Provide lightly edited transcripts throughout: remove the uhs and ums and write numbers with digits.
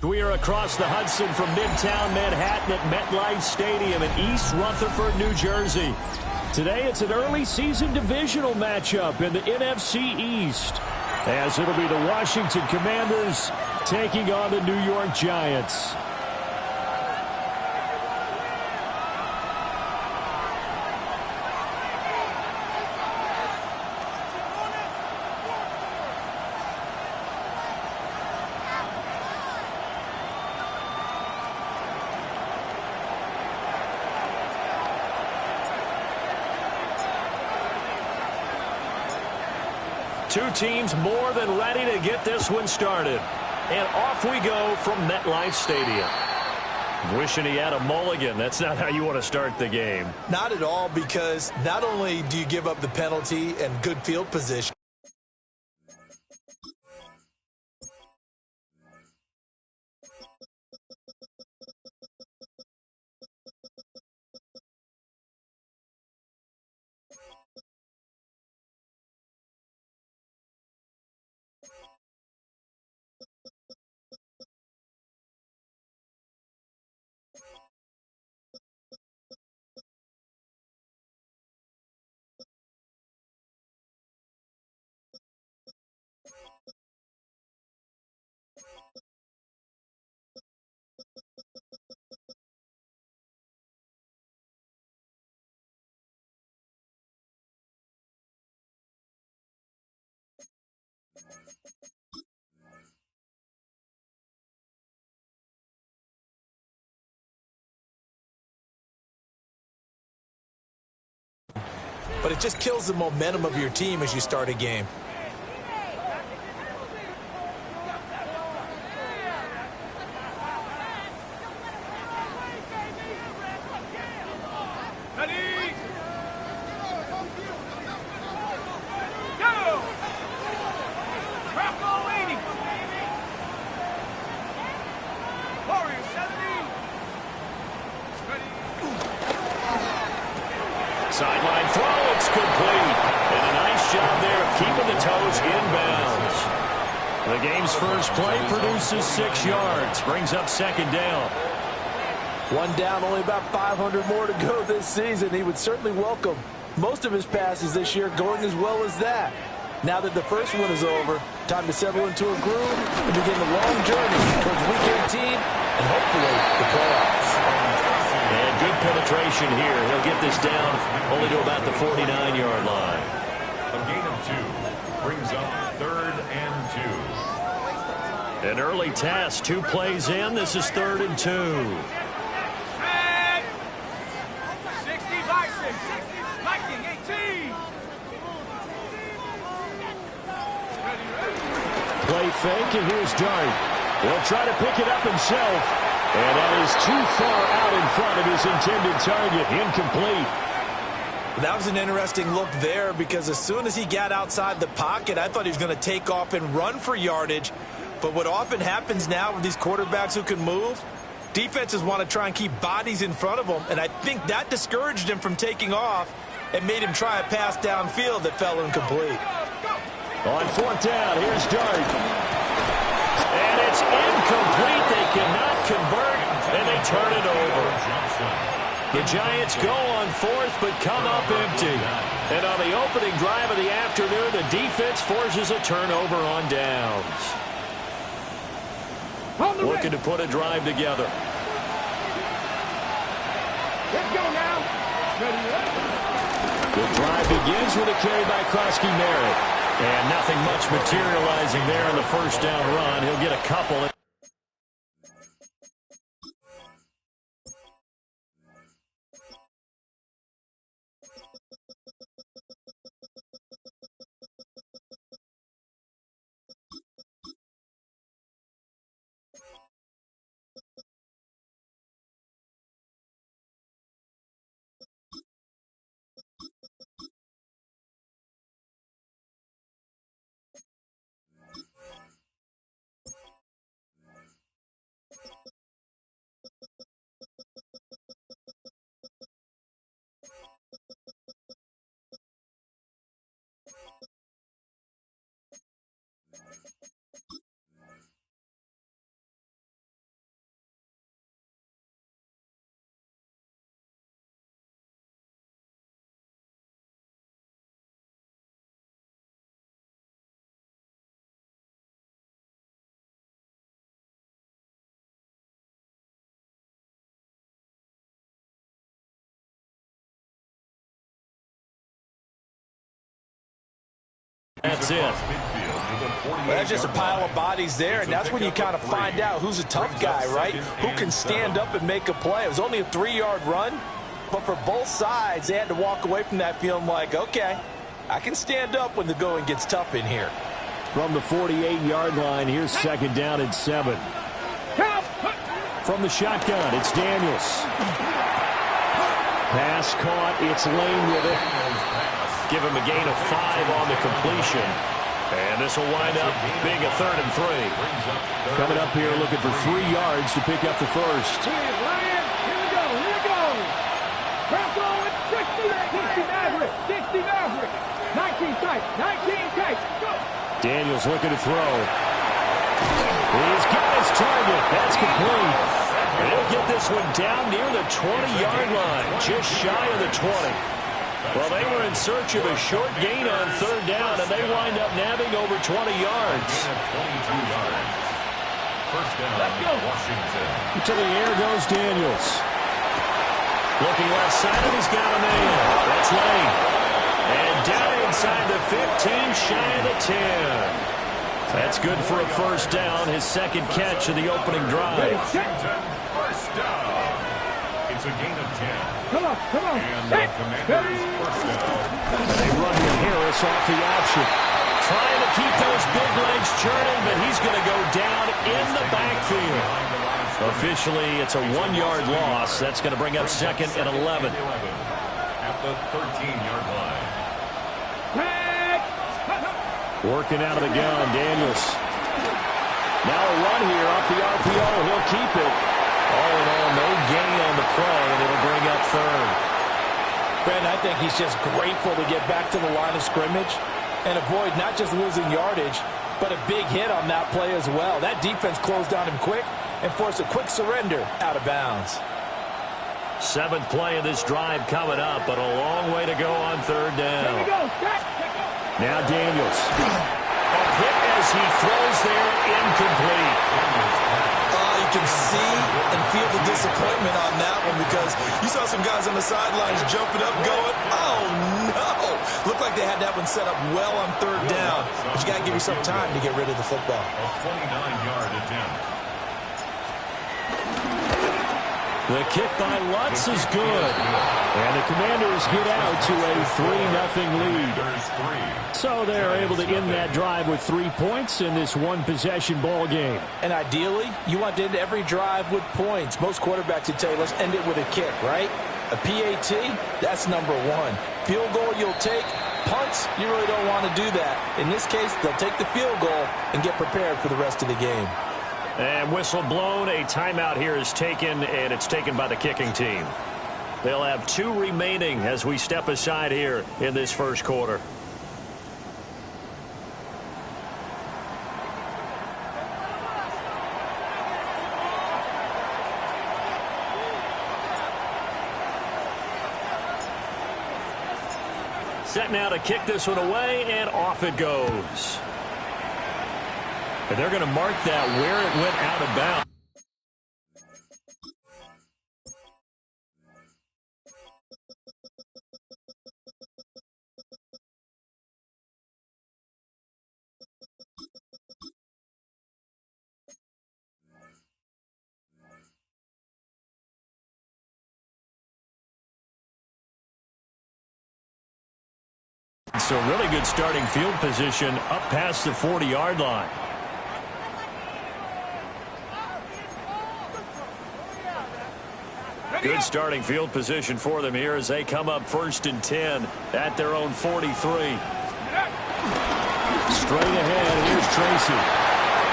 We are across the Hudson from Midtown Manhattan at MetLife Stadium in East Rutherford, New Jersey. Today it's an early season divisional matchup in the NFC East, as it'll be the Washington Commanders taking on the New York Giants. Two teams more than ready to get this one started. And off we go from MetLife Stadium. Wishing he had a mulligan. That's not how you want to start the game. Not at all, because not only do you give up the penalty and good field position, but it just kills the momentum of your team as you start a game. Sideline throw, it's complete. And a nice job there of keeping the toes inbounds. The game's first play produces 6 yards, brings up second down. One down, only about 500 more to go this season. He would certainly welcome most of his passes this year going as well as that. Now that the first one is over, time to settle into a groove and begin the long journey towards Week 18 and hopefully the playoffs. And good penetration here. He'll get this down only to about the 49-yard line. A gain of 2 brings up 3rd and 2. An early task, 2 plays in. This is 3rd and 2. Play fake, and here's Dart. He'll try to pick it up himself. And that is too far out in front of his intended target. Incomplete. That was an interesting look there, because as soon as he got outside the pocket, I thought he was going to take off and run for yardage. But what often happens now with these quarterbacks who can move, defenses want to try and keep bodies in front of them. And I think that discouraged him from taking off and made him try a pass downfield that fell incomplete. On 4th down, here's Dart. And it's incomplete. They cannot convert, and they turn it over. The Giants go on 4th, but come up empty. And on the opening drive of the afternoon, the defense forces a turnover on downs. Looking to put a drive together. Let's go now. The drive begins with a carry by Krosky Merritt. And nothing much materializing there on the first down run. He'll get a couple. That's it. Well, that's just a pile of bodies there, and that's when you kind of find out who's a tough guy, right? Who can stand up and make a play. It was only a 3-yard run, but for both sides, they had to walk away from that feeling like, okay, I can stand up when the going gets tough in here. From the 48-yard line, here's second down and 7. From the shotgun, it's Daniels. Pass caught. It's Lane with it. Give him a gain of 5 on the completion. And this will wind up being a 3rd and 3. Coming up here looking for 3 yards to pick up the first. Here we go. Press on with 60 Maverick. 19 tight. Go. Daniels looking to throw. He's got his target. That's complete. And he'll get this one down near the 20-yard line, just shy of the 20. Well, they were in search of a short gain on 3rd down, and they wind up nabbing over 20 yards. First down, Washington. To the air goes Daniels. Looking left side, he's got a man. That's Lane. And down inside the 15, shy of the 10. That's good for a first down, his second catch of the opening drive. Washington, first down. It's a gain of 10. Come on. And the Commanders first down. They run with Harris off the option. Trying to keep those big legs churning, but he's going to go down in the backfield. Officially, it's a 1-yard loss. That's going to bring up second and 11. At the 13-yard line. Working out of the gun, Daniels. Now a run here off the RPO. He'll keep it. All in all, no gain on the play, and it'll bring up 3rd. Brandon, I think he's just grateful to get back to the line of scrimmage and avoid not just losing yardage, but a big hit on that play as well. That defense closed on him quick and forced a quick surrender out of bounds. 7th play of this drive coming up, but a long way to go on 3rd down. Here we go. Now Daniels. A hit as he throws there, incomplete. You can see and feel the disappointment on that one because you saw some guys on the sidelines jumping up going, oh no. Looked like they had that one set up well on 3rd down, but you got to give yourself time to get rid of the football. A 29-yard attempt. The kick by Lutz is good. And the Commanders get out to a 3-0 lead. So they're able to end that drive with 3 points in this one-possession ball game. And ideally, you want to end every drive with points. Most quarterbacks would tell you, let's end it with a kick, right? A PAT, that's number 1. Field goal you'll take. Punts, you really don't want to do that. In this case, they'll take the field goal and get prepared for the rest of the game. And whistle blown, a timeout here is taken, and it's taken by the kicking team. They'll have 2 remaining as we step aside here in this first quarter. Set now to kick this one away, and off it goes. And they're going to mark that where it went out of bounds. So really good starting field position up past the 40-yard line. Good starting field position for them here as they come up 1st and 10 at their own 43. Straight ahead, here's Tracy.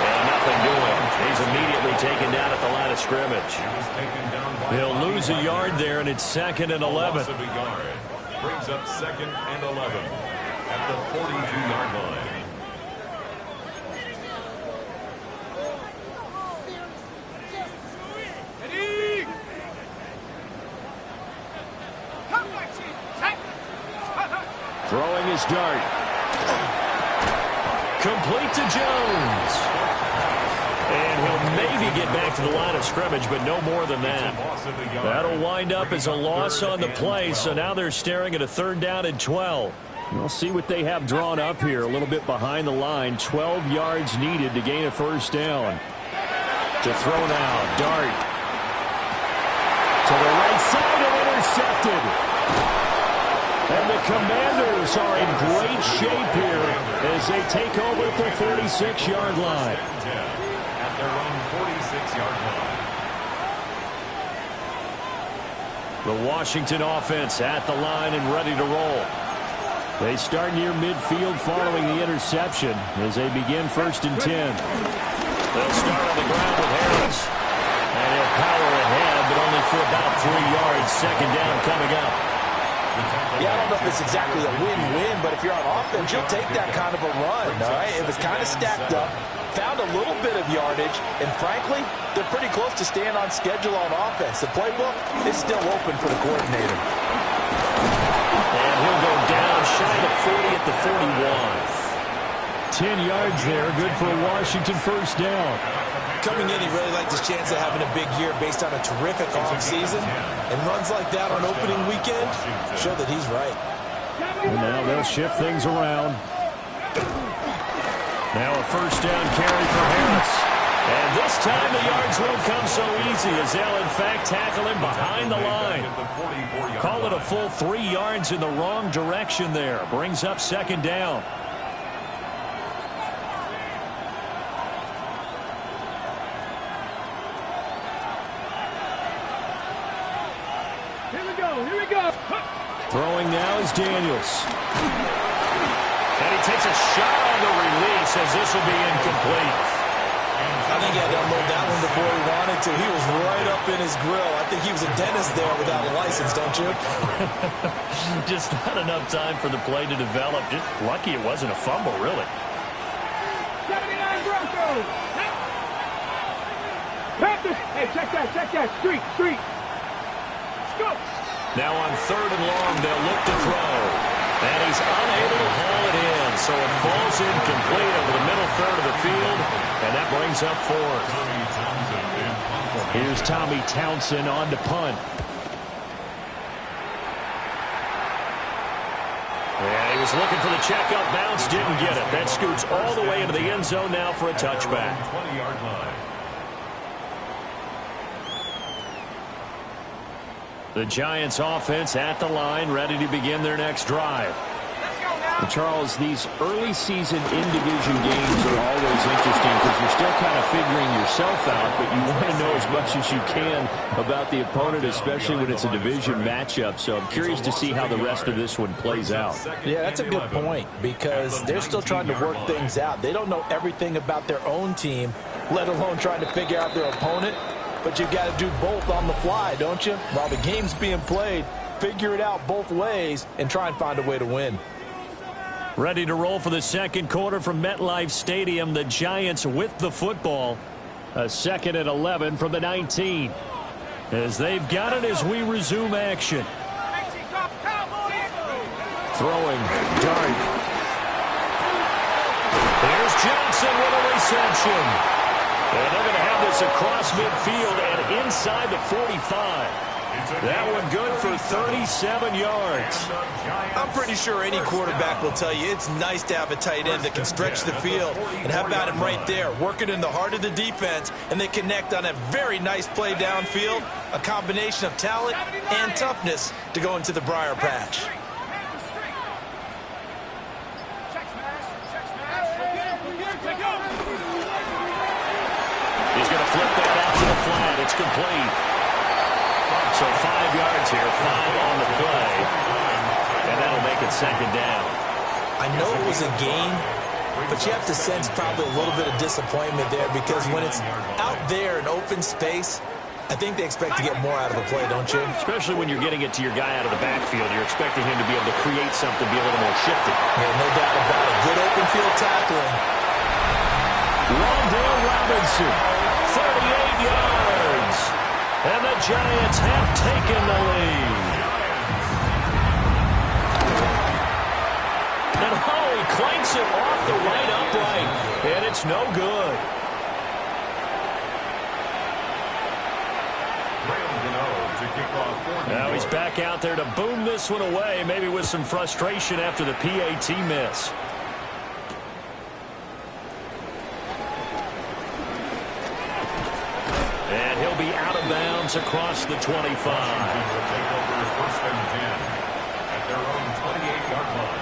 And nothing doing. He's immediately taken down at the line of scrimmage. They'll lose a yard there, and it's 2nd and 11. Brings up 2nd and 11 at the 42-yard line. Throwing his dart. Complete to Jones. And he'll maybe get back to the line of scrimmage, but no more than that. That'll wind up as a loss on the play, so now they're staring at a 3rd down and 12. We'll see what they have drawn up here. A little bit behind the line. 12 yards needed to gain a first down. To throw now. Dart. To the right side and intercepted. And the Commanders are in great shape here as they take over at the 46-yard line. At their own 46-yard line. The Washington offense at the line and ready to roll. They start near midfield following the interception as they begin 1st and 10. They'll start on the ground with Harris. And he'll power ahead, but only for about 3 yards. 2nd down coming up. Yeah, I don't know if it's exactly a win-win, but if you're on offense, you'll take that kind of a run, all right? It was kind of stacked up, found a little bit of yardage, and frankly, they're pretty close to staying on schedule on offense. The playbook is still open for the coordinator. And he'll go down shy of 40 at the 41. 10 yards there, good for a Washington first down. Coming in, he really liked his chance of having a big year based on a terrific offseason. And runs like that on opening weekend show that he's right. And now they'll shift things around. Now a first down carry for Harris. And this time the yards won't come so easy as they'll in fact tackle him behind the line. Call it a full 3 yards in the wrong direction there. Brings up 2nd down. Here we go. Throwing now is Daniels. And he takes a shot on the release as this will be incomplete. I think he had to unload that one before he wanted to. He was right up in his grill. I think he was a dentist there without a license, don't you? Just not enough time for the play to develop. Just lucky it wasn't a fumble, really. 79 Broncos. Panthers. Hey, check that. Street. Let's go. Now on 3rd and long, they'll look to throw. And he's unable to haul it in. So it falls incomplete over the middle third of the field. And that brings up 4th. Here's Tommy Townsend on to punt. And he was looking for the checkup bounce, didn't get it. That scoots all the way into the end zone now for a touchback. 20-yard line. The Giants offense at the line, ready to begin their next drive. And Charles, these early season in-division games are always interesting because you're still kind of figuring yourself out, but you want to know as much as you can about the opponent, especially when it's a division matchup. So I'm curious to see how the rest of this one plays out. Yeah, that's a good point because they're still trying to work things out. They don't know everything about their own team, let alone trying to figure out their opponent. But you've got to do both on the fly, don't you? While the game's being played, figure it out both ways and try and find a way to win. Ready to roll for the 2nd quarter from MetLife Stadium. The Giants with the football. A 2nd and 11 from the 19. As they've got it as we resume action. Throwing. Dart. There's Johnson with a reception. And they're going to have this across midfield and inside the 45. That one good for 37 yards. I'm pretty sure any quarterback will tell you it's nice to have a tight end that can stretch the field. And how about him right there, working in the heart of the defense, and they connect on a very nice play downfield, a combination of talent and toughness to go into the briar patch. He's going to flip that out to the flat. It's complete. So 5 yards here, 5 on the play. And that'll make it 2nd down. I know it was a gain, but you have to sense probably a little bit of disappointment there because when it's out there in open space, I think they expect to get more out of the play, don't you? Especially when you're getting it to your guy out of the backfield. You're expecting him to be able to create something, be a little more shifty. Yeah, no doubt about it. Good open field tackling. Wan'Dale Robinson, 38 yards. And the Giants have taken the lead. And Holly clanks it off the right upright. And it's no good. Braylon Gano to Now he's back out there to boom this one away, maybe with some frustration after the PAT miss. And he'll be out of bounds across the 25. Washington will take over first and 10 at their own 28-yard line.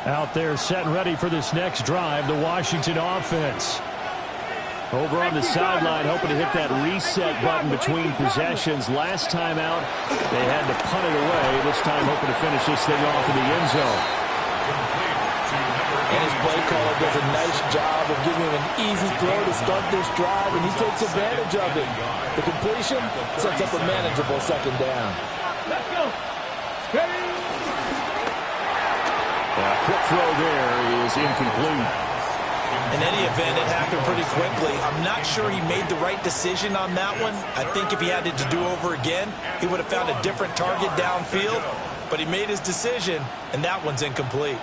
Out there set and ready for this next drive, the Washington offense. Over on the sideline, hoping to hit that reset button between possessions. Last time out, they had to punt it away. This time hoping to finish this thing off in the end zone. And his play caller does a nice job of giving him an easy throw to start this drive, and he takes advantage of it. The completion sets up a manageable second down. Let's go. Steady. Quick throw there is incomplete. In any event, it happened pretty quickly. I'm not sure he made the right decision on that one. I think if he had it to do over again, he would have found a different target downfield. But he made his decision, and that one's incomplete.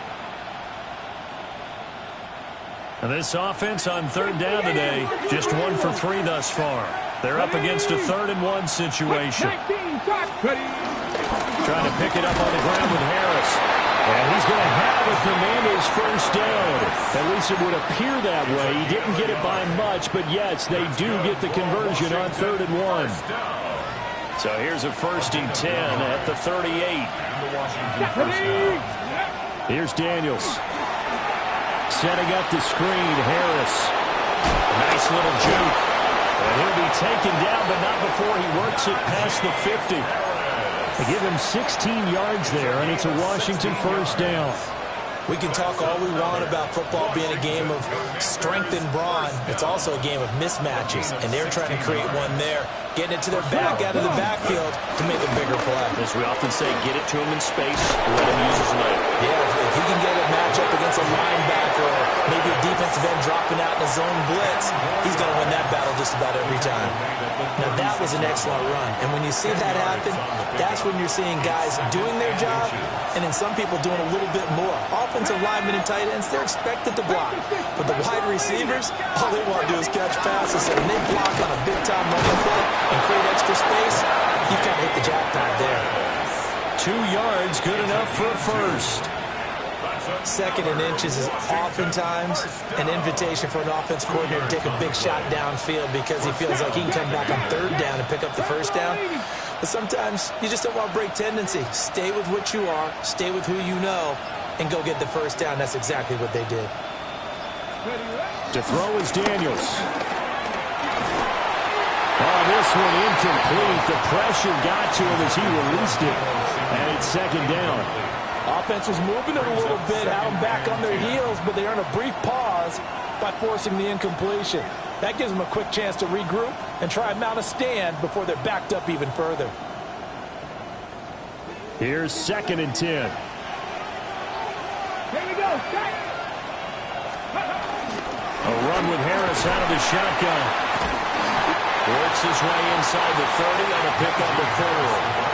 And this offense on third down today, just 1 for 3 thus far. They're up against a 3rd and 1 situation. 19 shots. Ready. Trying to pick it up on the ground with Harris. And he's going to have a Commanders first down. At least it would appear that way. He didn't get it by much, but yes, they do get the conversion on 3rd and 1. So here's a 1st and 10 at the 38. Here's Daniels. Setting up the screen, Harris. Nice little juke. And he'll be taken down, but not before he works it past the 50. They give him 16 yards there, and it's a Washington first down. We can talk all we want about football being a game of strength and brawn. It's also a game of mismatches, and they're trying to create one there, getting it to their back out of the backfield to make a bigger play. As we often say, get it to him in space, let him use his leg. Yeah, if he can get a matchup against a linebacker or maybe a defensive end dropping out in a zone blitz, he's going to win that battle just about every time. Now, that was an excellent run, and when you see that happen, that's when you're seeing guys doing their job, and then some people doing a little bit more. Offensive linemen and tight ends, they're expected to block. But the wide receivers, all they want to do is catch passes. And when they block on a big-time running play and create extra space, you kind of hit the jackpot there. 2 yards, good enough for a first. 2nd and inches is oftentimes an invitation for an offense coordinator to take a big shot downfield because he feels like he can come back on 3rd down and pick up the first down. But sometimes you just don't want to break tendency. Stay with what you are, stay with who you know, and go get the first down. That's exactly what they did. To throw is Daniels. Oh, this one incomplete. The pressure got to him as he released it. And it's 2nd down. Offense was moving it a little bit, had them back on their heels, but they earned a brief pause by forcing the incompletion. That gives them a quick chance to regroup and try and mount a stand before they're backed up even further. Here's 2nd and 10. Here we go. A run with Harris out of the shotgun. Works his way inside the 30 on a pick on the 4.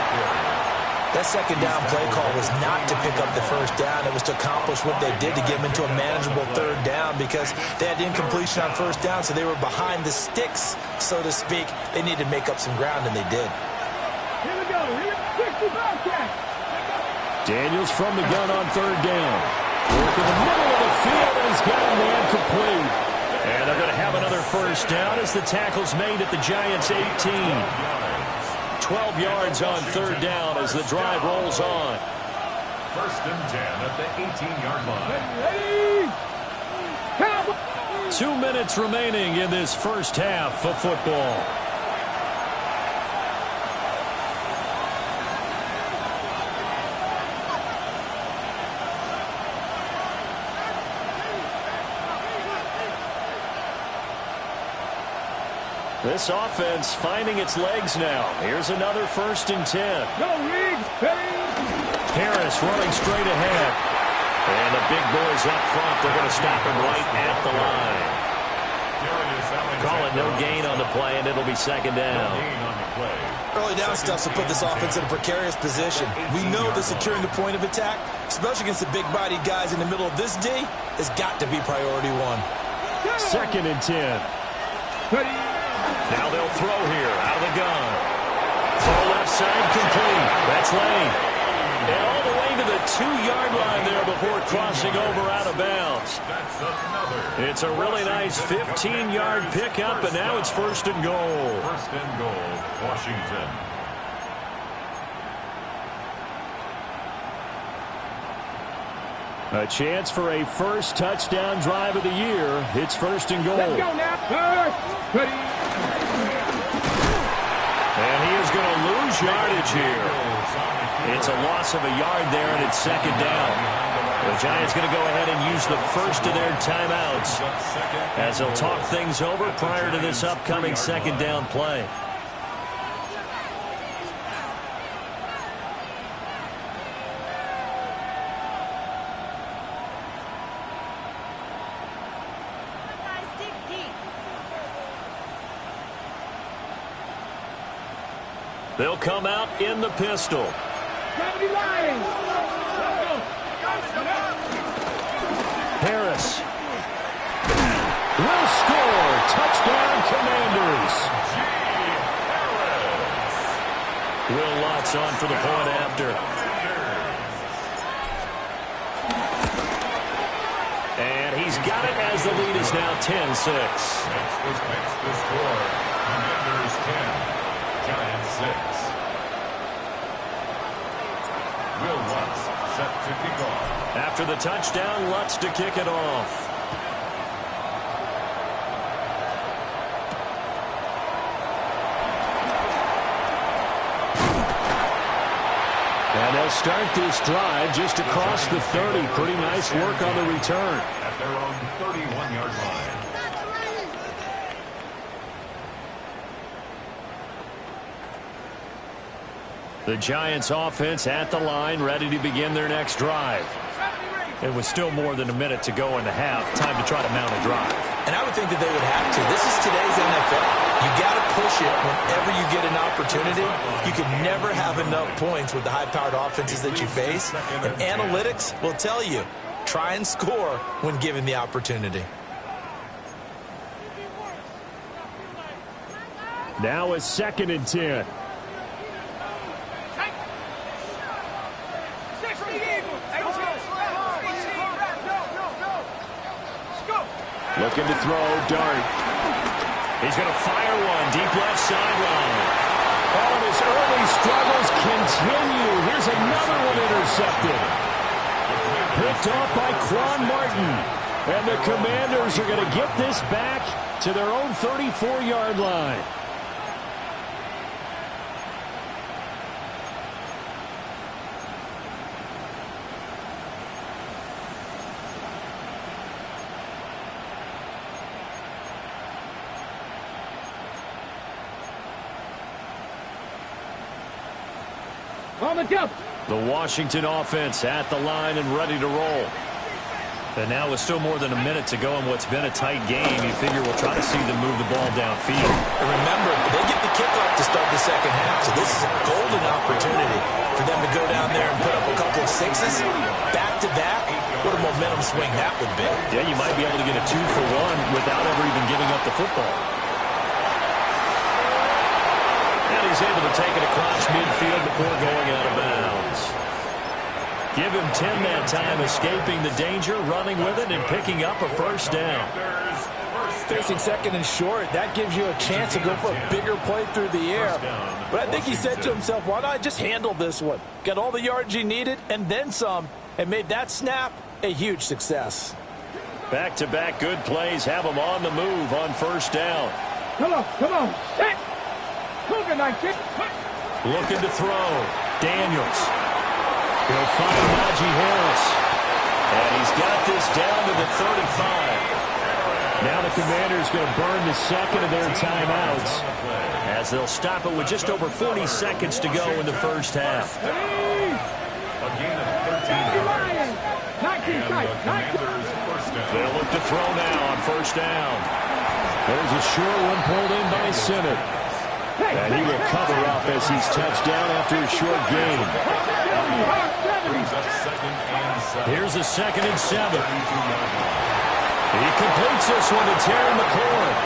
That 2nd down play call was not to pick up the first down. It was to accomplish what they did to get them into a manageable 3rd down because they had incompletion on 1st down, so they were behind the sticks, so to speak. They needed to make up some ground, and they did. Here we go. Daniels from the gun on 3rd down. Work in the middle of the field, and he's got a man complete. And they're going to have another first down as the tackle's made at the Giants' 18. 12 yards on 3rd down as the drive rolls on. 1st and 10 at the 18-yard line. 2 minutes remaining in this first half of football. This offense finding its legs now. Here's another 1st and 10. Go, Riggs. Harris running straight ahead. And the big boys up front, they're going to stop him right at the line. Call it no gain on the play, and it'll be 2nd down. Early down stuff to put this offense in a precarious position. We know that securing the point of attack, especially against the big-bodied guys in the middle of this D, has got to be priority 1. 2nd and 10. Now they'll throw here out of the gun. Throw left side complete. That's Lane. And all the way to the 2-yard line there before crossing over out of bounds. It's a really nice 15-yard pickup, and now it's 1st and goal. 1st and goal, Washington. A chance for a first touchdown drive of the year. It's 1st and goal. Let's go now. And he is going to lose yardage here. It's a loss of a yard there, and it's 2nd down. The Giants going to go ahead and use the first of their timeouts as they'll talk things over prior to this upcoming 2nd down play. They'll come out in the pistol. Harris will score. Touchdown, Commanders. Will Lutz on for the point after. And he's got it as the lead is now 10-6. Next the score. Commanders 10, Giants 6. Will Lutz set to kick off. After the touchdown, Lutz to kick it off. And they'll start this drive just across the 30. Pretty nice work on the return. At their own 31-yard line. The Giants offense at the line, ready to begin their next drive. It was still more than a minute to go in the half. Time to try to mount a drive. And I would think that they would have to. This is today's NFL. You got to push it whenever you get an opportunity. You can never have enough points with the high-powered offenses that you face. And analytics will tell you, try and score when given the opportunity. Now it's 2nd and 10. Looking to throw, Dart. He's going to fire one, deep left sideline. Oh, and his early struggles continue. Here's another one intercepted. Picked off by Quan Martin. And the Commanders are going to get this back to their own 34-yard line. On the jump. The Washington offense at the line and ready to roll. And now with still more than a minute to go in what's been a tight game, you figure we'll try to see them move the ball downfield. And remember, they get the kickoff to start the second half, so this is a golden opportunity for them to go down there and put up a couple of sixes back-to-back. What a momentum swing that would be. Yeah, you might be able to get a 2-for-1 without ever even giving up the football. And he's able to take it across midfield before going out of bounds. Give him 10 that time, escaping the danger, running with it, and picking up a first down. Facing 2nd and short, that gives you a chance to go for a bigger play through the air. But I think he said to himself, why not just handle this one? Got all the yards he needed and then some, and made that snap a huge success. Back-to-back good plays have him on the move on first down. Come on. Set. Cougar 19. Looking to throw. Daniels. He'll find Najee Harris. And he's got this down to the 35. Now the Commanders going to burn the second of their timeouts as they'll stop it with just over 40 seconds to go in the first half. A gain of 13 yards. And the Commanders first down. They'll look to throw now on first down. There's a short one pulled in by Sinnott. And he will cover up as he's touched down after a short gain. Brings up 2nd and 7. Here's a 2nd and 7. He completes this one to Terry McLaurin.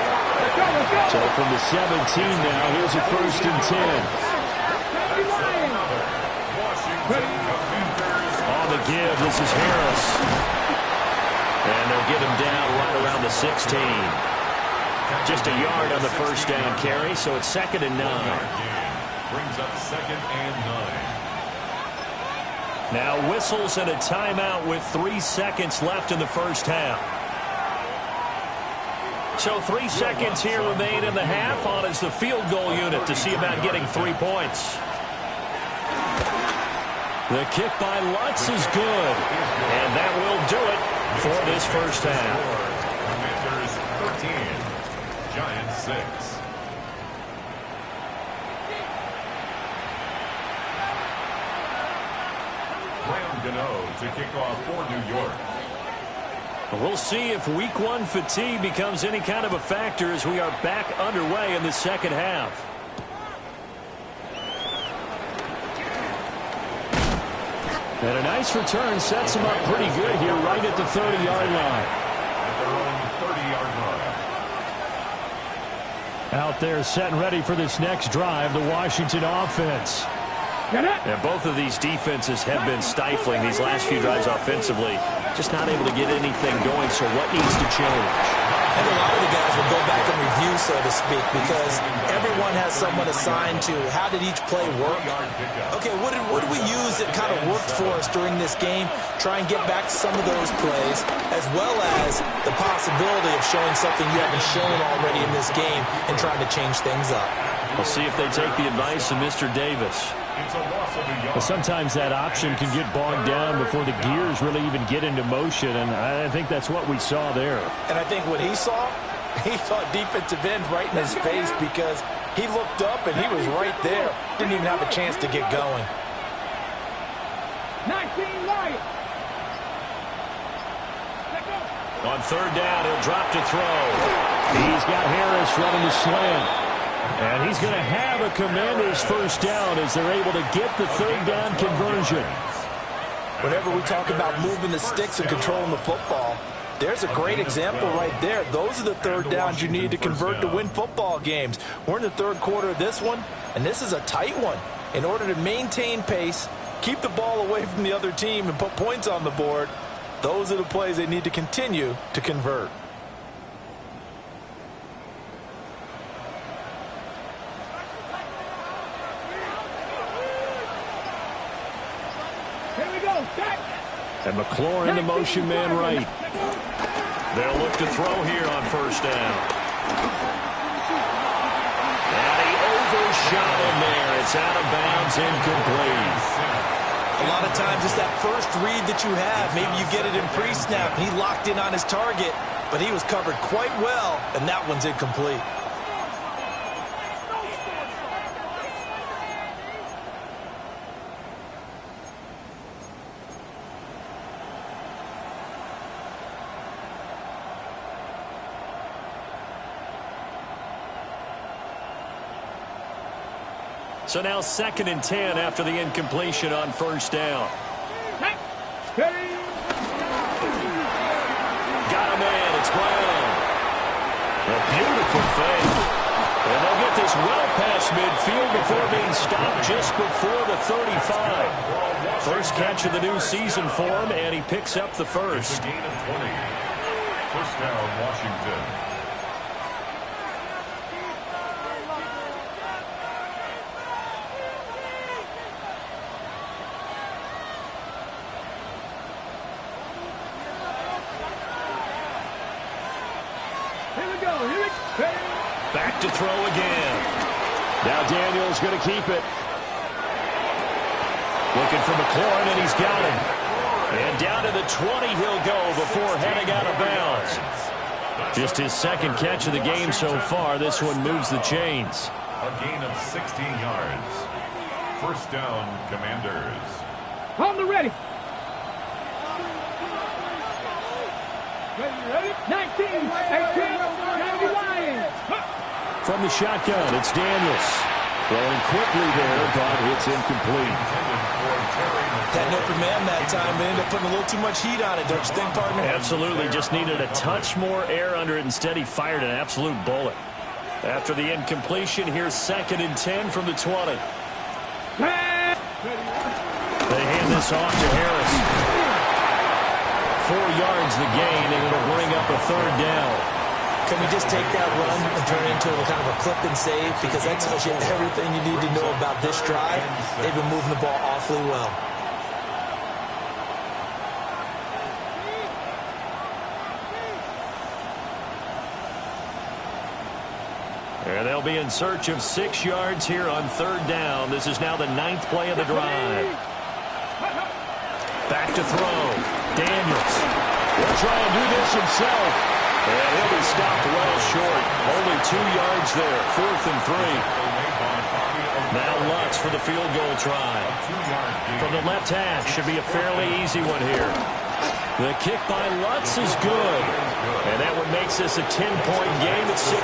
So from the 17 now, here's a 1st and 10. On the give, this is Harris. And they'll get him down right around the 16. Just a yard on the 1st down carry, so it's 2nd and 9. Brings up 2nd and 9. Now whistles and a timeout with 3 seconds left in the 1st half. So 3 seconds here remain in the half. On is the field goal unit to see about getting 3 points. The kick by Lutz is good. And that will do it for this 1st half. Commanders 13, Giants 6. Graham Gano to kick off for New York. We'll see if Week 1 fatigue becomes any kind of a factor as we are back underway in the 2nd half. And a nice return sets him up pretty good here right at the 30-yard line. At their own 30-yard line. Out there set and ready for this next drive, the Washington offense. And both of these defenses have been stifling these last few drives offensively. Just not able to get anything going, so what needs to change? And a lot of the guys will go back and review, so to speak, because everyone has someone assigned to how did each play work. Okay, what did we use that kind of worked for us during this game? Try and get back to some of those plays, as well as the possibility of showing something you haven't shown already in this game and trying to change things up. We'll see if they take the advice of Mr. Davis. Well, sometimes that option can get bogged down before the gears really even get into motion, and I think that's what we saw there. And I think what he saw defensive end right in his face, because he looked up and he was right there. Didn't even have a chance to get going. 19 Lions. On 3rd down, he'll drop to throw. He's got Harris running the slant. And he's going to have a Commanders 1st down as they're able to get the 3rd down conversion. Whenever we talk about moving the sticks and controlling the football, there's a great example right there. Those are the 3rd downs you need to convert to win football games. We're in the 3rd quarter of this one, and this is a tight one. In order to maintain pace, keep the ball away from the other team, and put points on the board, those are the plays they need to continue to convert. And McLaurin, the motion man right. They'll look to throw here on 1st down. And he overshot him there. It's out of bounds, incomplete. A lot of times it's that first read that you have. Maybe you get it in pre-snap, and he locked in on his target, but he was covered quite well, and that one's incomplete. So now 2nd and 10 after the incompletion on 1st down. Got a man. It's Brown. A beautiful fake. And they'll get this well past midfield before being stopped just before the 35. First catch of the new season for him, and he picks up the 1st. Gain of 20. 1st down, Washington. Back to throw again. Now Daniels going to keep it. Looking for McLaurin, and he's got him. And down to the 20 he'll go before heading out of bounds. Just his 2nd catch of the game so far. This one moves the chains. A gain of 16 yards. 1st down, Commanders. On the ready. 19, 18, 90 Lions. From the shotgun, it's Daniels. Throwing quickly there, but it's incomplete. Had an open man that time, but ended up putting a little too much heat on it, don't you think, partner? Absolutely. Just needed a touch more air under it. Instead, he fired an absolute bullet. After the incompletion, here's 2nd and 10 from the 20. They hand this off to Harris. 4 yards the gain, and it'll bring up a 3rd down. Can we just take that run and turn it into a kind of a clip and save? Because that tells you everything you need to know about this drive. They've been moving the ball awfully well. And they'll be in search of 6 yards here on 3rd down. This is now the 9th play of the drive. Back to throw. Daniels will try and do this himself. And he'll be stopped well short. Only 2 yards there. 4th and 3. Now Lutz for the field goal try. From the left hash. Should be a fairly easy one here. The kick by Lutz is good. And that one makes this a 10-point game at 16-6.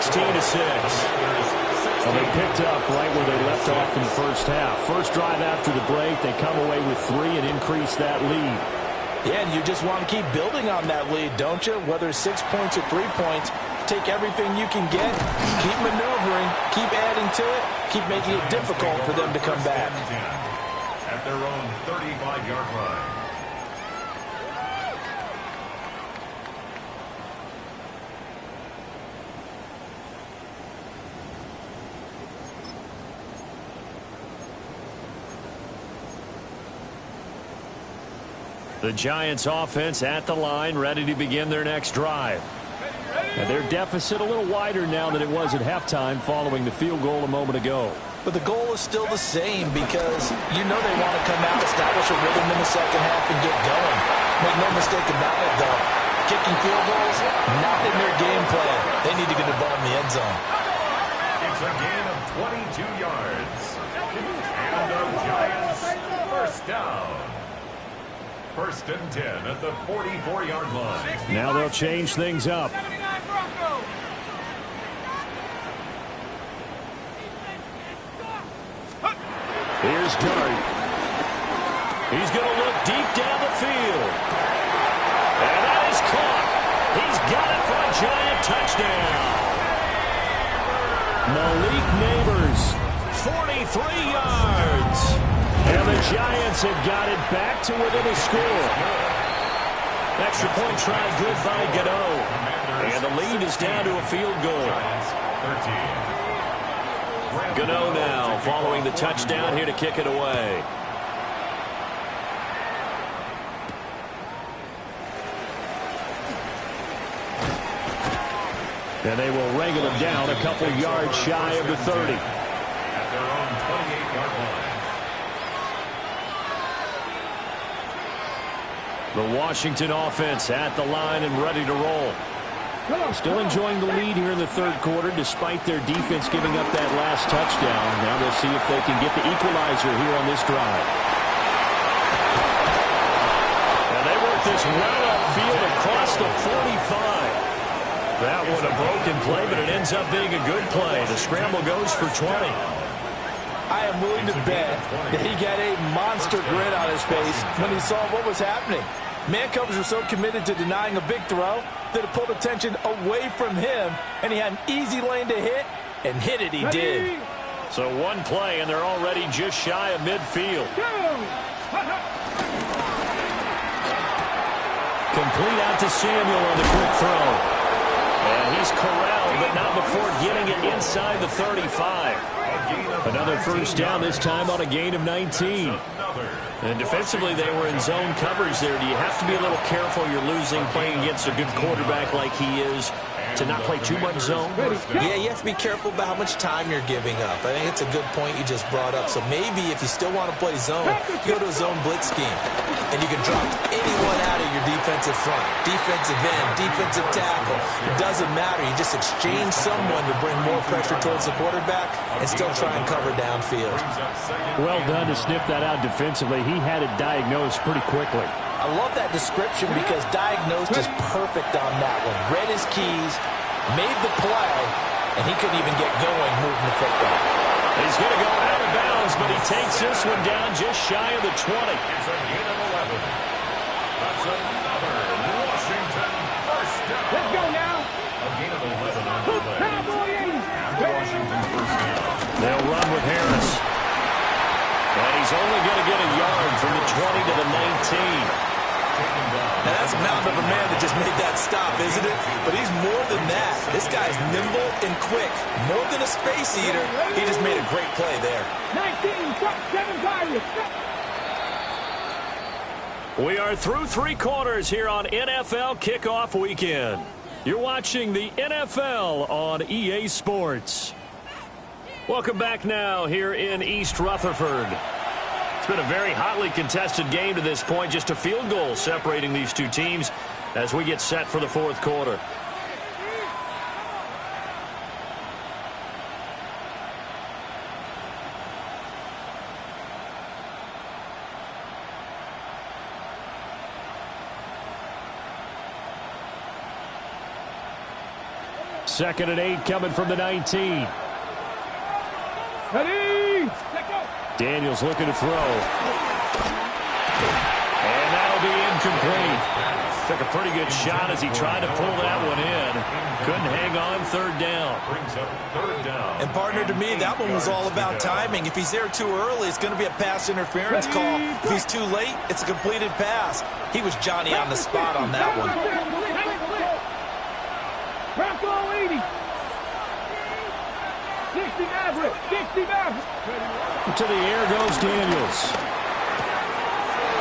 Well, they picked up right where they left off in the first half. First drive after the break, they come away with 3 and increase that lead. Yeah, and you just want to keep building on that lead, don't you? Whether it's 6 points or 3 points, take everything you can get, keep maneuvering, keep adding to it, keep making it difficult for them to come back. At their own 35-yard line. The Giants offense at the line, ready to begin their next drive. And their deficit a little wider now than it was at halftime following the field goal a moment ago. But the goal is still the same because you know they want to come out, establish a rhythm in the second half, and get going. Make no mistake about it, though. Kicking field goals, not in their game plan. They need to get the ball in the end zone. It's a gain of 22 yards. And the Giants first down. 1st and 10 at the 44-yard line. Now they'll change things up. Here's Dart. He's going to look deep down the field. And that is caught. He's got it for a Giant touchdown. Malik Neighbors, 43 yards. And the Giants have got it back to within a score. Extra point try good by Gano. And the lead is down to a field goal. Gano now following the touchdown here to kick it away. And they will wrangle him down a couple yards shy of the 30. At their own 28-yard line. The Washington offense at the line and ready to roll. Still enjoying the lead here in the 3rd quarter despite their defense giving up that last touchdown. Now they'll see if they can get the equalizer here on this drive. And they work this well upfield across the 45. That one a broken play, but it ends up being a good play. The scramble goes for 20. I am willing to bet that he got a monster grin on his face when he saw what was happening. Man covers were so committed to denying a big throw that it pulled attention away from him, and he had an easy lane to hit, and hit it he did. So one play, and they're already just shy of midfield. Complete out to Samuel on the quick throw. And he's corralled, but not before getting it inside the 35. Another first down, this time on a gain of 19. And defensively, they were in zone coverage there. Do you have to be a little careful? You're losing playing against a good quarterback like he is to not play too much zone? Yeah, you have to be careful about how much time you're giving up. I think it's a good point you just brought up. So maybe if you still want to play zone, you go to a zone blitz scheme. And you can drop anyone out of your defensive front. Defensive end, defensive tackle. It doesn't matter. You just exchange someone to bring more pressure towards the quarterback and still try and cover downfield. Well done to sniff that out defensively. He had it diagnosed pretty quickly. I love that description because diagnosed is perfect on that one. Read his keys, made the play, and he couldn't even get going moving the football. He's going to go out of bounds, but he takes this one down just shy of the 20. It's a gain of 11. That's another Washington first down. Let's go now. A gain of 11 on the play. And Washington first down. They'll run with Harris. And he's only going to get a yard from the 20 to the 19. Now, that's a mountain of a man that just made that stop, isn't it? But he's more than that. This guy's nimble and quick. More than a space eater. He just made a great play there. 19, 7 Pirates. We are through three quarters here on NFL Kickoff Weekend. You're watching the NFL on EA Sports. Welcome back now here in East Rutherford. It's been a very hotly contested game to this point. Just a field goal separating these two teams as we get set for the fourth quarter. Second and 8 coming from the 19. Ready? Let go. Daniels looking to throw. And that'll be incomplete. Took a pretty good shot as he tried to pull that one in. Couldn't hang on, third down. Brings up third down. And partner, to me, that one was all about timing. If he's there too early, it's going to be a pass interference call. If he's too late, it's a completed pass. He was Johnny on the spot on that one. Bronco 80. 60 Maverick. 60 Maverick. To the air goes Daniels.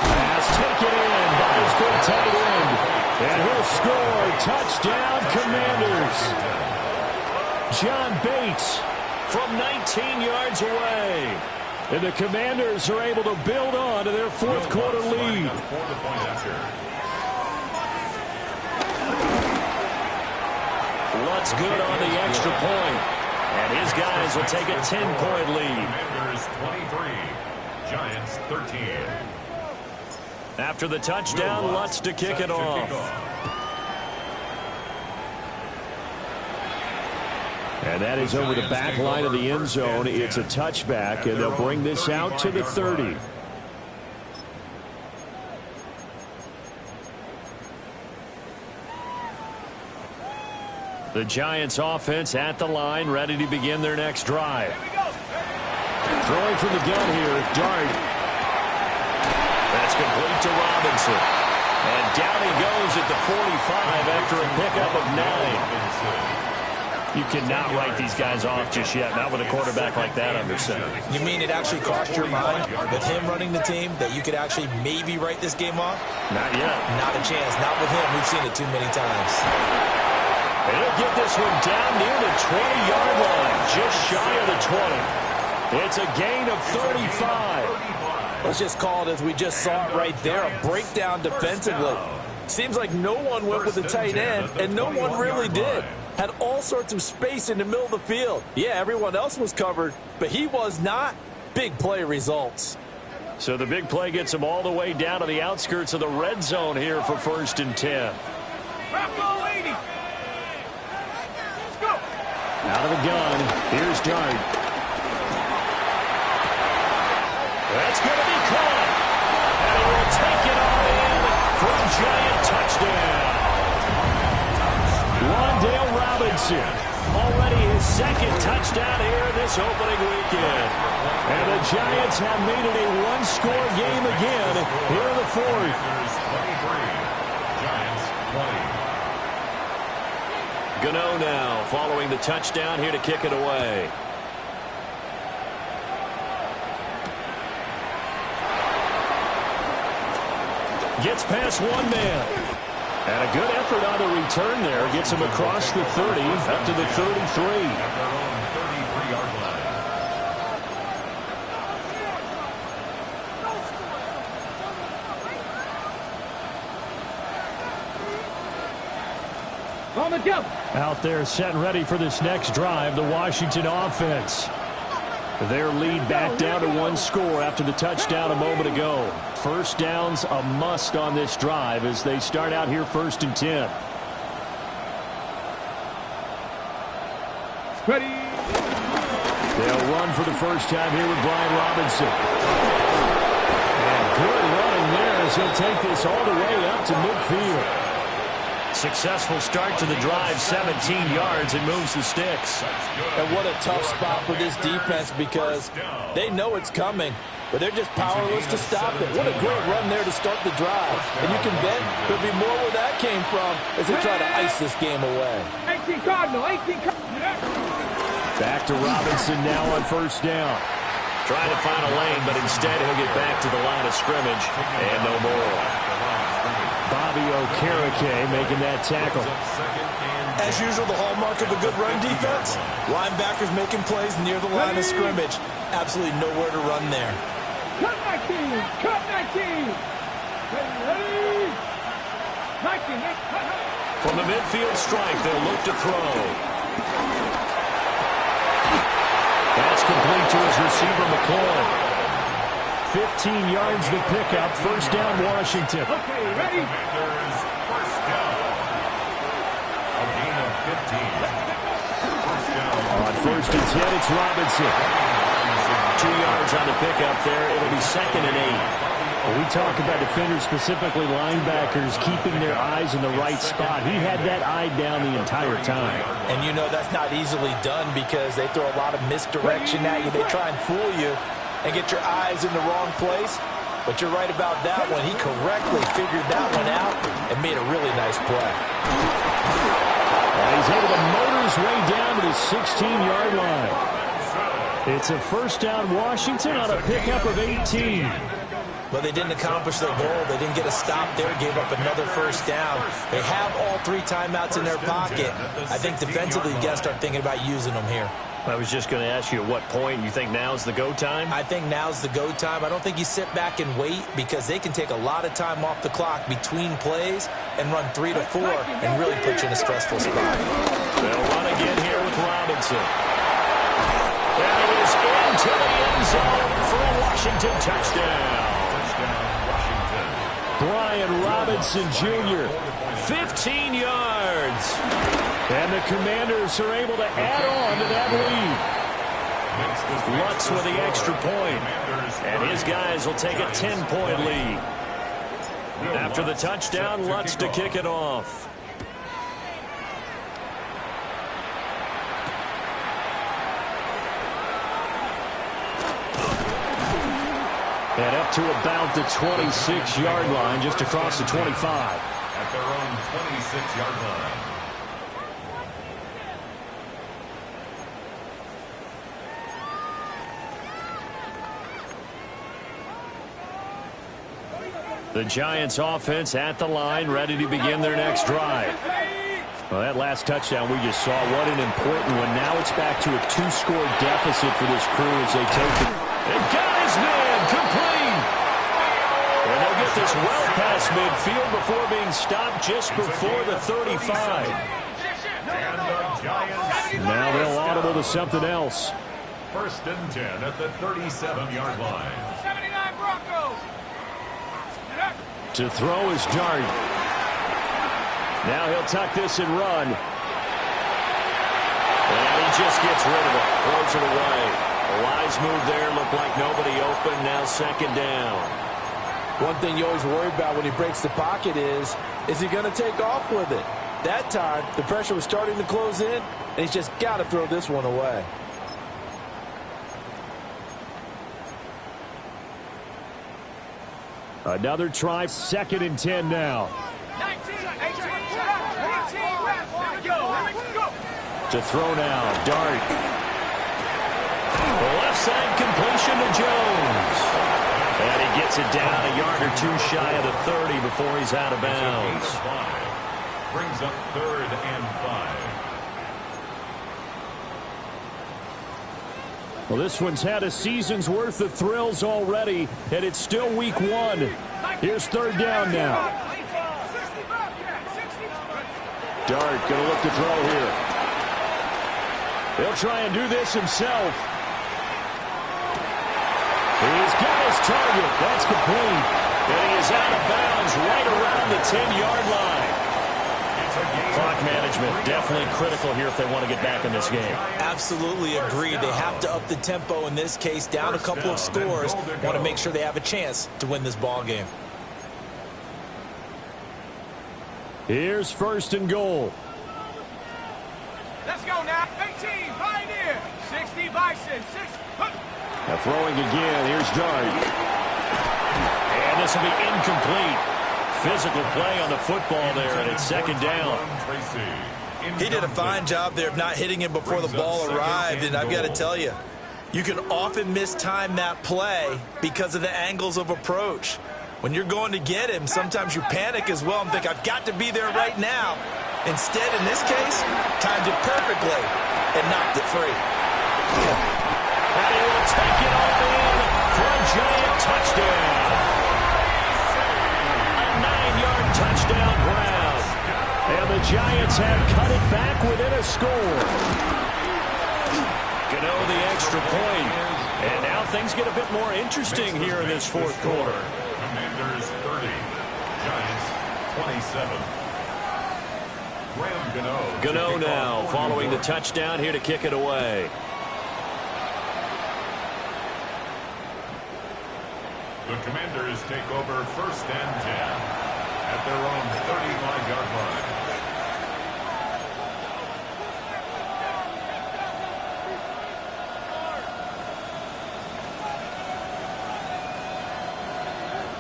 Pass taken in by his good tight end. And he'll score. Touchdown, Commanders. John Bates from 19 yards away. And the Commanders are able to build on to their fourth quarter lead. Lutz good on the extra point. And his guys will take a 10-point lead. Commanders 23, Giants 13. After the touchdown, Lutz to kick it off. And that is over the back line of the end zone. It's a touchback, and they'll bring this out to the 30. The Giants offense at the line, ready to begin their next drive. Throwing from the gun here, Dart. That's complete to Robinson. And down he goes at the 45 after a pickup of 9. You cannot write these guys off just yet, not with a quarterback like that under center. You mean it actually crossed your mind with him running the team that you could actually maybe write this game off? Not yet. Not a chance. Not with him. We've seen it too many times. And he'll get this one down near the 20-yard line, just shy of the 20. It's a gain of 35. Let's just call it as we just saw it right there, a breakdown defensively. Seems like no one went with the tight end, and no one really did. Had all sorts of space in the middle of the field. Yeah, everyone else was covered, but he was not. Big play results. So the big play gets him all the way down to the outskirts of the red zone here for 1st and 10. Bronco 80. Out of the gun, here's Dart. That's going to be caught. And he will take it all in for a Giant touchdown. Wan'Dale Robinson, already his second touchdown here this opening weekend. And the Giants have made it a one-score game again here in the fourth. 23, Giants 20. Gano now following the touchdown here to kick it away. Gets past one man. And a good effort on the return there. Gets him across the 30 up to the 33. At their own 33-yard line. On the jump. Out there set and ready for this next drive, the Washington offense. Their lead back down to one score after the touchdown a moment ago. First down's a must on this drive as they start out here 1st and 10. Ready. They'll run for the first time here with Brian Robinson. And good running there as he'll take this all the way up to midfield. Successful start to the drive, 17 yards, and moves the sticks. And what a tough spot for this defense because they know it's coming, but they're just powerless to stop it. What a great run there to start the drive. And you can bet there'll be more where that came from as they try to ice this game away. 18 Cardinal, 18 Cardinal. Back to Robinson now on first down. Trying to find a lane, but instead he'll get back to the line of scrimmage and no more. Bobby Okereke making that tackle. As usual, the hallmark of a good run defense, linebackers making plays near the line of scrimmage. Absolutely nowhere to run there. Cut 19, cut 19. Ready, 19. From the midfield strike, they'll look to throw. That's complete to his receiver, McCoy. 15 yards the pickup. First down, Washington. Okay, ready? First down. A gain of 15. First down. On first and 10, it's Robinson. 2 yards on the pickup there. It'll be 2nd and 8. Well, we talk about defenders, specifically linebackers, keeping their eyes in the right spot. He had that eye down the entire time. And you know that's not easily done because they throw a lot of misdirection at you. They try and fool you and get your eyes in the wrong place. But you're right about that one. He correctly figured that one out and made a really nice play. And he's able to motor his way down to the 16-yard line. It's a first down, Washington, on a pickup of 18. But they didn't accomplish their goal. They didn't get a stop there, gave up another first down. They have all 3 timeouts in their pocket. I think defensively, you got to start thinking about using them here. I was just going to ask you at what point you think now's the go time? I think now's the go time. I don't think you sit back and wait because they can take a lot of time off the clock between plays and run 3 to 4 and really put you in a stressful spot. They'll run again here with Robinson. And it is into the end zone for a Washington touchdown. Brian Robinson Jr., 15 yards. and the Commanders are able to add on to that lead. Lutz with the extra point, and his guys will take a 10-point lead. After the touchdown, Lutz to kick it off. And up to about the 26-yard line, just across the 25. At their own 26-yard line. The Giants offense at the line, ready to begin their next drive. Well, that last touchdown we just saw, what an important one. Now it's back to a 2-score deficit for this crew as they take it. They got his man complete. And they'll get this well past midfield before being stopped just before the 35. And the Giants. Now they'll audible to something else. First and 10 at the 37-yard line. 79 Broncos. To throw is Dart. Now he'll tuck this and run. And he just gets rid of it. Throws it away. A wise move there. Looked like nobody open. Now 2nd down. One thing you always worry about when he breaks the pocket is he going to take off with it? That time, the pressure was starting to close in, and he's just got to throw this one away. Another try, 2nd and 10 now. To throw now, Dart. The left side completion to Jones. And he gets it down a yard or 2 shy of the 30 before he's out of bounds. Brings up 3rd and 5. Well, this one's had a season's worth of thrills already, and it's still week 1. Here's 3rd down now. Dart going to look to throw here. He'll try and do this himself. He's got his target. That's complete. And he is out of bounds right around the 10-yard line. It's a gain Clock management definitely critical here if they want to get back in this game. Absolutely agreed. They have to up the tempo in this case, down a couple of scores. Want to make sure they have a chance to win this ball game. Here's first and goal. Let's go now. 18, Pioneer. 60, Bison. 6. Now throwing again. Here's Dart. And this will be incomplete. Physical play on the football there, and it's second down. He did a fine job there of not hitting him before the ball arrived, and I've got to tell you, you can often mistime that play because of the angles of approach. When you're going to get him, sometimes you panic as well and think, I've got to be there right now. Instead, in this case, timed it perfectly and knocked it free. And he will take it all in for a giant touchdown. A 9-yard touchdown grab. And the Giants have cut it back within a score. Gano the extra point. And now things get a bit more interesting here in this fourth quarter. Commanders 30, Giants 27. Graham Gano now following the touchdown here to kick it away. The Commanders take over first and 10 at their own 35-yard line.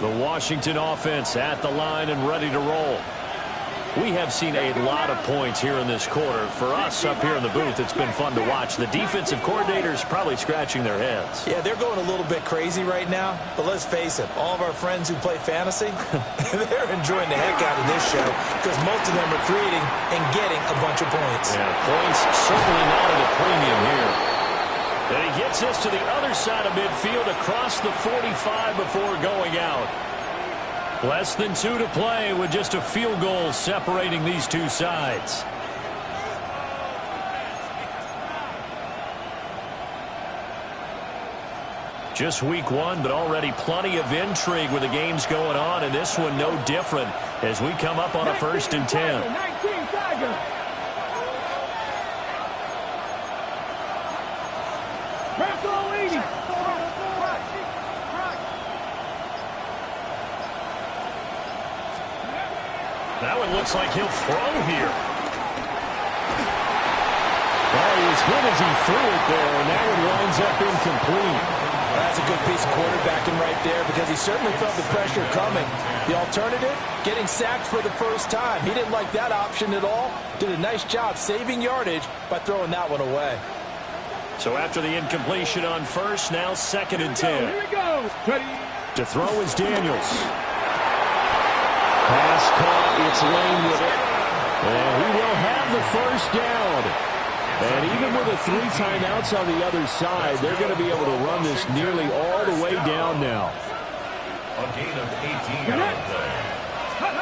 The Washington offense at the line and ready to roll. We have seen a lot of points here in this quarter. For us up here in the booth, it's been fun to watch. The defensive coordinators probably scratching their heads. Yeah, they're going a little bit crazy right now, but let's face it, all of our friends who play fantasy, they're enjoying the heck out of this show because most of them are creating and getting a bunch of points. Yeah, points certainly not at a premium here. And he gets this to the other side of midfield across the 45 before going out. Less than 2 to play with just a field goal separating these two sides. Just week 1, but already plenty of intrigue with the games going on, and this one no different as we come up on a first and 10. 19, Tiger. Purple 80. That one looks like he'll throw here. Well, he was good as he threw it there, and that one winds up incomplete. That's a good piece of quarterbacking right there because he certainly felt the pressure coming. The alternative, getting sacked for the first time. He didn't like that option at all. Did a nice job saving yardage by throwing that one away. So after the incompletion on first, now second and 10. Here we go. To throw is Daniels. Pass caught, it's Lane with it. And he will have the first down. And even with the 3 timeouts on the other side, they're going to be able to run this nearly all the way down now. A gain of 18 on the play.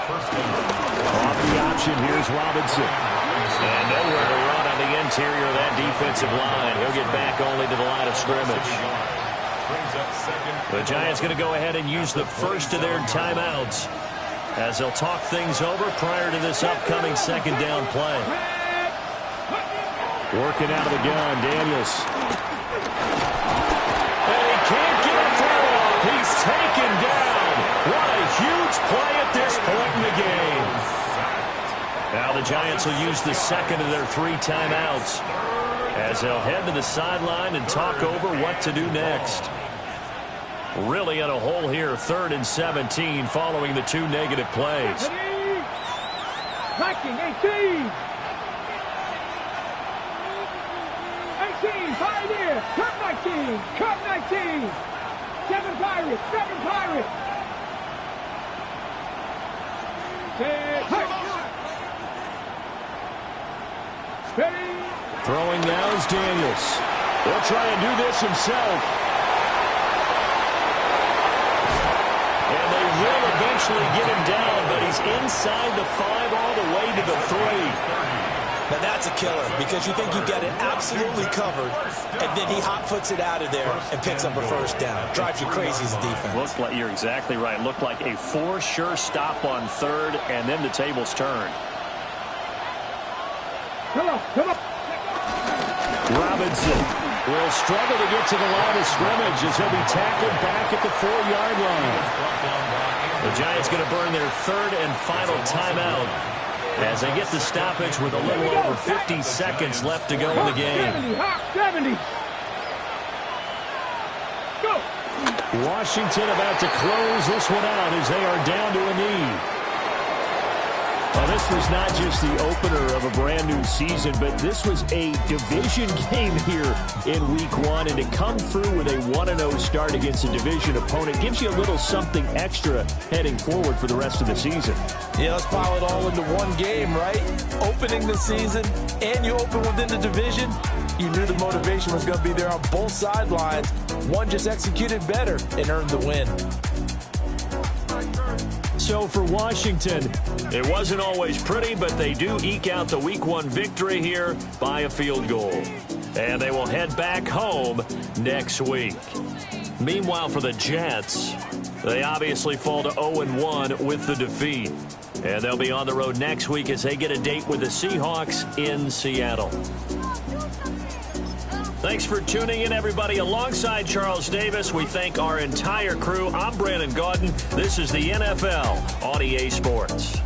First and 10. Off the option, here's Robinson. And nowhere to run on the interior of that defensive line. He'll get back only to the line of scrimmage. Brings up second. The Giants going to go ahead and use the first of their timeouts as they'll talk things over prior to this upcoming second down play. Working out of the gun, Daniels. And he can't get a throw off. He's taken down. What a huge play at this point in the game. Now the Giants will use the second of their 3 timeouts as they'll head to the sideline and talk over what to do next. Really in a hole here, 3rd and 17 following the 2 negative plays. Backing 18. 18, Pioneer. Cut 19. Cut 19. 7 Pirates. 7 Pirates. 6. Steady. Throwing now is Daniels. He'll try and do this himself. And they will eventually get him down, but he's inside the 5 all the way to the 3. Now that's a killer because you think you've got it absolutely covered, and then he hot-foots it out of there and picks up a first down. Drives you crazy as a defense. Looked like, you're exactly right. Looked like a for sure stop on 3rd, and then the tables turned. Come on. Robinson will struggle to get to the line of scrimmage as he'll be tackled back at the 4-yard line. The Giants going to burn their third and final timeout as they get the stoppage with a little over 50 seconds left to go in the game. 70. Go. Washington about to close this one out as they are down to a knee. Well, this was not just the opener of a brand new season, but this was a division game here in week 1. And to come through with a 1-0 start against a division opponent gives you a little something extra heading forward for the rest of the season. Yeah, let's pile it all into one game, right? Opening the season, and you open within the division. You knew the motivation was going to be there on both sidelines. One just executed better and earned the win. So for Washington, it wasn't always pretty, but they do eke out the week 1 victory here by a field goal. And they will head back home next week. Meanwhile, for the Jets, they obviously fall to 0-1 with the defeat. And they'll be on the road next week as they get a date with the Seahawks in Seattle. Thanks for tuning in, everybody. Alongside Charles Davis, we thank our entire crew. I'm Brandon Gaudin. This is the NFL on EA Sports.